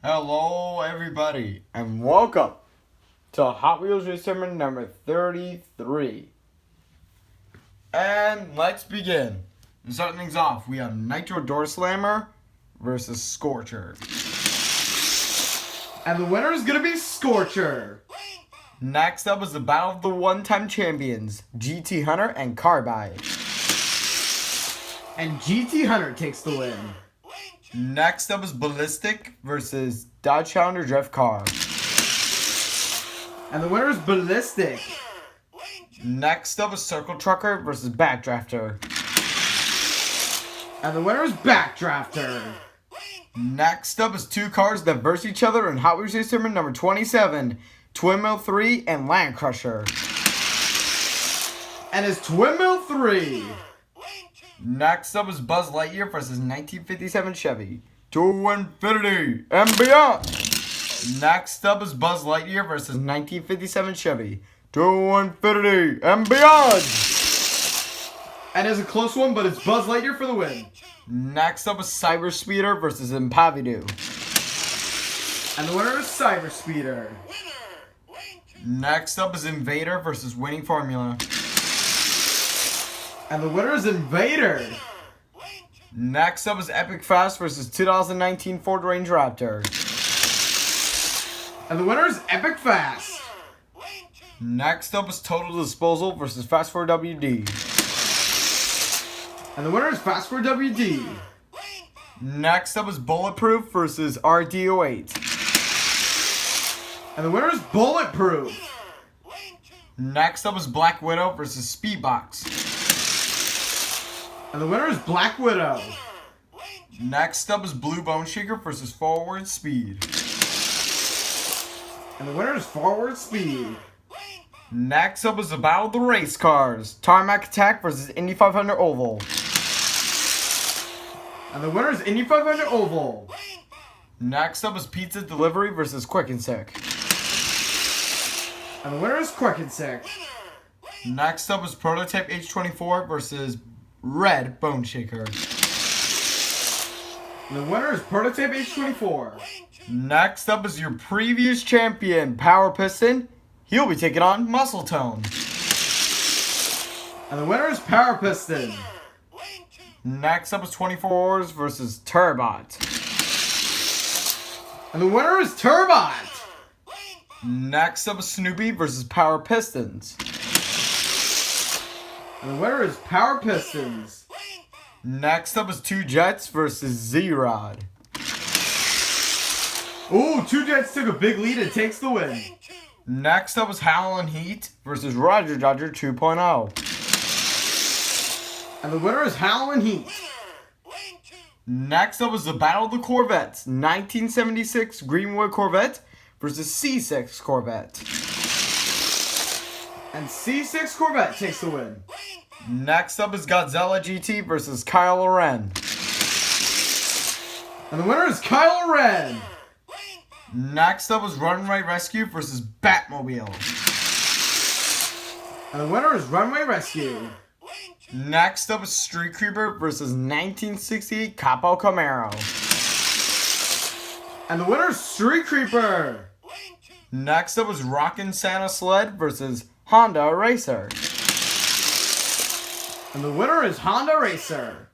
Hello everybody and welcome to Hot Wheels Race Tournament number 33. And let's begin. To start things off, we have Nitro Door Slammer versus Scorcher. And the winner is going to be Scorcher. Next up is the battle of the one-time champions, GT Hunter and Carbide. And GT Hunter takes the win. Next up is Ballistic versus Dodge Challenger Drift Car. And the winner is Ballistic. Next up is Circle Trucker versus Backdrafter. And the winner is Backdrafter. Next up is two cars that verse each other in Hot Wheels Race Tournament number 27, Twin Mill 3 and Land Crusher. And it's Twin Mill 3. Next up is Buzz Lightyear versus 1957 Chevy. To infinity and beyond. Next up is Buzz Lightyear versus 1957 Chevy. To infinity and beyond. And it's a close one, but it's Buzz Lightyear for the win. Next up is Cyber Speeder versus Impavidu. And the winner is Cyber Speeder. Next up is Invader versus Winning Formula. And the winner is Invader. Next up is Epic Fast versus 2019 Ford Range Raptor. And the winner is Epic Fast. Next up is Total Disposal versus Fast 4 WD. And the winner is Fast 4 WD. Next up is Bulletproof versus RD08. And the winner is Bulletproof. Next up is Black Widow versus SpeedBox. And the winner is Black Widow. Next up is Blue Bone Shaker versus Forward Speed. And the winner is Forward Speed. Next up is the battle of the race cars. Tarmac Attack versus Indy 500 Oval. And the winner is Indy 500 Oval. Next up is Pizza Delivery versus Quick and Sick. And the winner is Quick and Sick. Next up is Prototype H24 versus Red Bone Shaker. And the winner is Prototype H24. Next up is your previous champion, Power Piston. He'll be taking on Muscle Tone. And the winner is Power Piston. Next up is 24 Hours versus Turbot. And the winner is Turbot. Next up is Snoopy versus Power Pistons. And the winner is Power Pistons. Next up is Two Jets versus Z-Rod. Ooh, Two Jets took a big lead and takes the win. Next up is Howlin Heat versus Roger Dodger 2.0. And the winner is Howlin Heat. Next up is the battle of the Corvettes. 1976 Greenwood Corvette versus C6 Corvette. And C6 Corvette takes the win. Next up is Godzilla GT versus Kylo Ren. And the winner is Kylo Ren. Next up is Runway Rescue versus Batmobile. And the winner is Runway Rescue. Next up is Street Creeper versus 1968 Capo Camaro. And the winner is Street Creeper. Next up is Rockin' Santa Sled versus Honda Racer. And the winner is Honda Racer.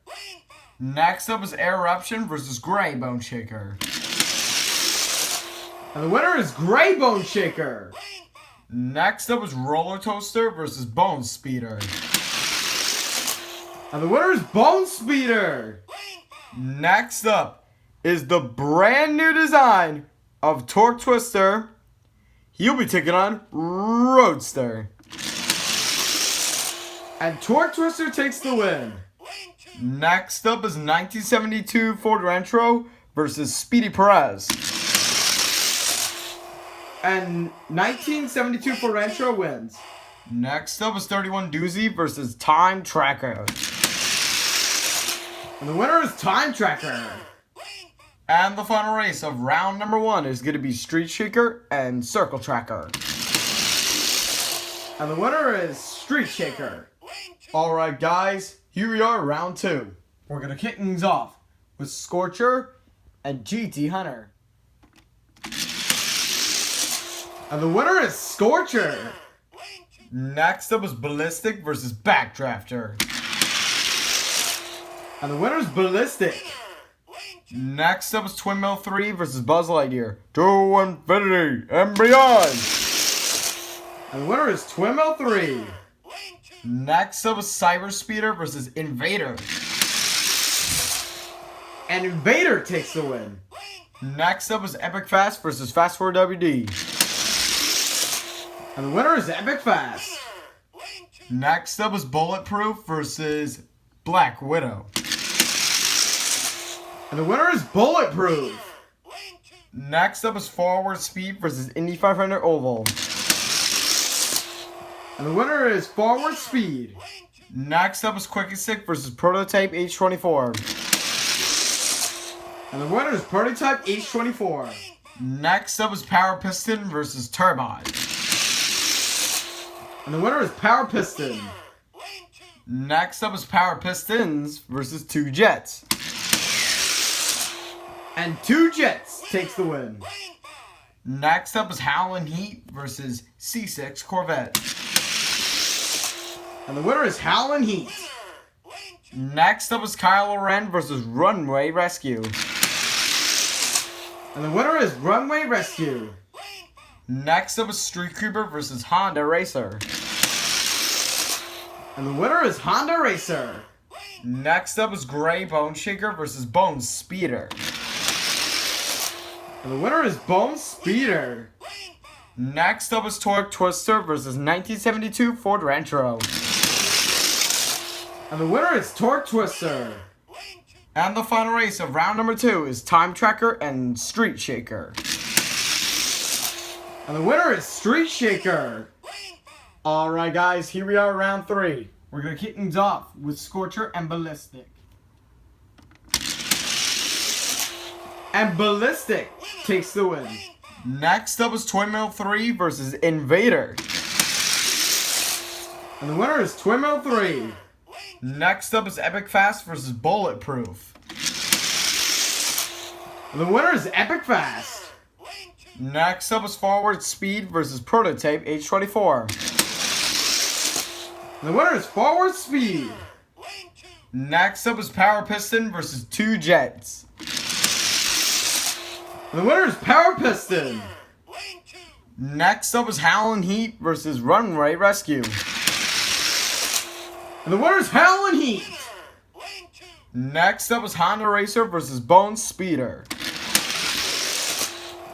Next up is Eruption versus Gray Bone Shaker. And the winner is Gray Bone Shaker. Next up is Roller Toaster versus Bone Speeder. And the winner is Bone Speeder. Next up is the brand new design of Torque Twister. He'll be taking on Roadster. And Torque Twister takes the win. Next up is 1972 Ford Ranchero versus Speedy Perez. And 1972 Ford Ranchero wins. Next up is 31 Doozy versus Time Tracker. And the winner is Time Tracker. And the final race of round number 1 is going to be Street Shaker and Circle Tracker. And the winner is Street Shaker. Alright guys, here we are, round 2. We're going to kick things off with Scorcher and GT Hunter. And the winner is Scorcher. Next up is Ballistic versus Backdrafter. And the winner is Ballistic. Next up is Twin Mill 3 versus Buzz Lightyear. To infinity and beyond. And the winner is Twin Mill 3. Next up is Cyber Speeder versus Invader. And Invader takes the win. Next up is Epic Fast versus Fast Forward WD. And the winner is Epic Fast. Next up is Bulletproof versus Black Widow. And the winner is Bulletproof. Next up is Forward Speed versus Indy 500 Oval. And the winner is Forward Speed. Next up is Quick and Sick versus Prototype H24. And the winner is Prototype H24. Next up is Power Piston versus Turbine. And the winner is Power Piston. Next up is Power Pistons versus Two Jets. And Two Jets takes the win. Next up is Howlin Heat versus C6 Corvette. And the winner is Howlin Heat. Next up is Kylo Ren versus Runway Rescue. And the winner is Runway Rescue. Next up is Street Creeper versus Honda Racer. And the winner is Honda Racer. Next up is Gray Bone Shaker versus Bone Speeder. And the winner is Bone Speeder. Next up is Torque Twister versus 1972 Ford Ranchero. And the winner is Torque Twister. And the final race of round number 2 is Time Tracker and Street Shaker. And the winner is Street Shaker. Alright guys, here we are round 3. We're going to kick things off with Scorcher and Ballistic. And Ballistic takes the win. Next up is Twin Mill 3 versus Invader. And the winner is Twin Mill 3. Next up is Epic Fast versus Bulletproof. And the winner is Epic Fast. Next up is Forward Speed versus Prototype H24. And the winner is Forward Speed. Next up is Power Piston versus Two Jets. And the winner is Power Piston. Next up is Howlin Heat versus Runway Rescue. And the winner is Howlin Heat. Next up is Honda Racer versus Bone Speeder.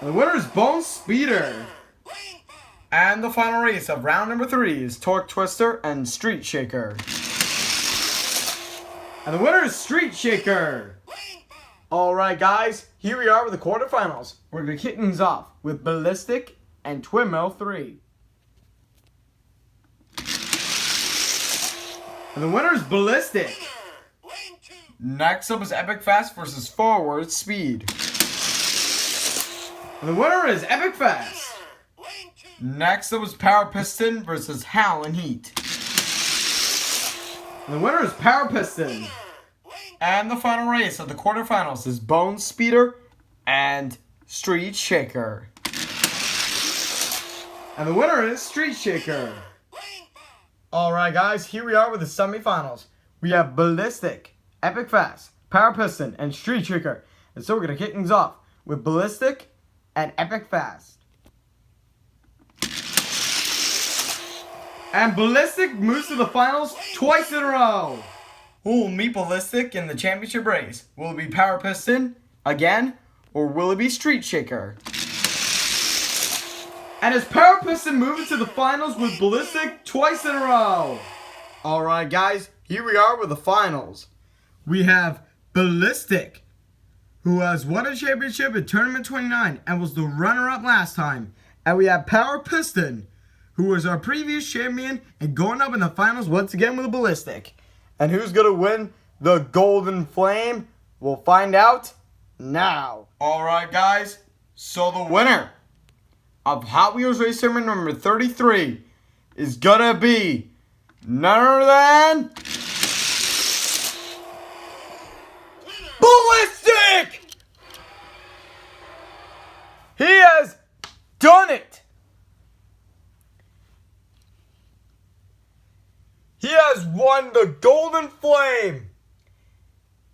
And the winner is Bone Speeder. And the final race of round number 3 is Torque Twister and Street Shaker. And the winner is Street Shaker. Alright guys, here we are with the quarterfinals. We're going to kick things off with Ballistic and Twin Mill 3. And the winner is Ballistic. Next up is Epic Fast versus Forward Speed. And the winner is Epic Fast. Next up is Power Piston versus Howlin Heat. And the winner is Power Piston. And the final race of the quarterfinals is Bone Speeder and Street Shaker. And the winner is Street Shaker. Alright guys, here we are with the semifinals. We have Ballistic, Epic Fast, Power Piston, and Street Shaker. And so we're going to kick things off with Ballistic and Epic Fast. And Ballistic moves to the finals twice in a row. Who will meet Ballistic in the championship race? Will it be Power Piston again, or will it be Street Shaker? And as Power Piston moves to the finals with Ballistic twice in a row. Alright guys, here we are with the finals. We have Ballistic, who has won a championship in Tournament 29 and was the runner-up last time. And we have Power Piston, who was our previous champion and going up in the finals once again with a Ballistic. And who's going to win the Golden Flame? We'll find out now. Alright guys, so the winner of Hot Wheels Race Tournament number 33 is going to be none other than Ballistic! He has done it! won the Golden Flame.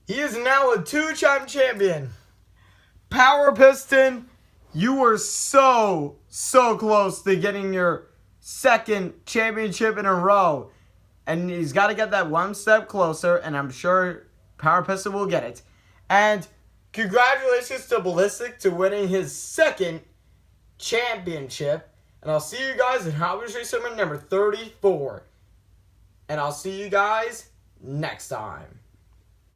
He is now a 2-time champion. Power Piston, you were so close to getting your second championship in a row. And he's got to get that one step closer, and I'm sure Power Piston will get it. And congratulations to Ballistic to winning his second championship. And I'll see you guys in Howlin Heat segment number 34. And I'll see you guys next time.